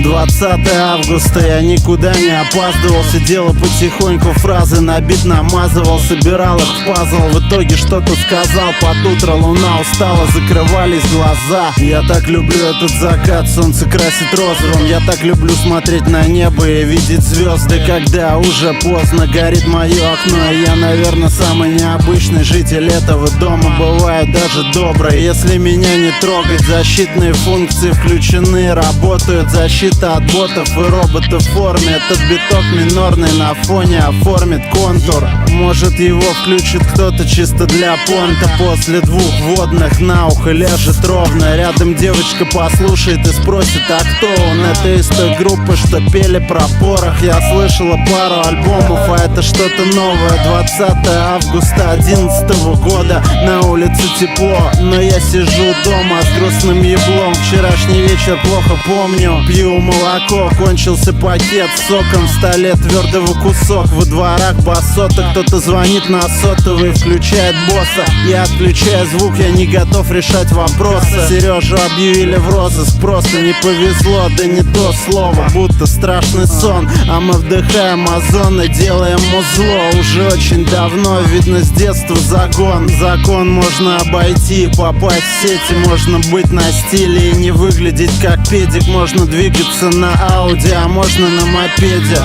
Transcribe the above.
20 августа, я никуда не опаздывал. Сидела потихоньку, фразы на бит намазывал, собирал их в пазл. В итоге что-то сказал, под утро луна устала, закрывались глаза. Я так люблю этот закат, солнце красит розовым. Я так люблю смотреть на небо и видеть звезды, когда уже поздно горит мое окно. И я, наверное, самый необычный житель этого дома. Бывают даже добрые, если меня не трогать. Защитные функции включены, работают защита от ботов и роботов в форме. Этот биток минорный на фоне оформит контур. Может, его включит кто-то чисто для понта. После двух водных на ухо ляжет ровно. Рядом девочка послушает и спросит, а кто он? Это из той группы, что пели про порох. Я слышала пару альбомов, а это что-то новое. 20 августа 11-го года, на улице тепло, но я сижу дома с грустным еблом. Вчерашний вечер плохо помню, пью молоко, кончился пакет с соком, в столе твердого кусок. Во дворах басота, кто-то звонит на сотовый, включает босса. Я отключаю звук, я не готов решать вопросы. Сережу объявили в розыск, просто не повезло, да не то слово, будто страшный сон. А мы вдыхаем озон и делаем музло. Уже очень давно, видно с детства загон. Закон можно обойти, попасть в сети, можно быть на стиле и не выглядеть как педик. Можно двигаться на Ауди, а можно на мопеде.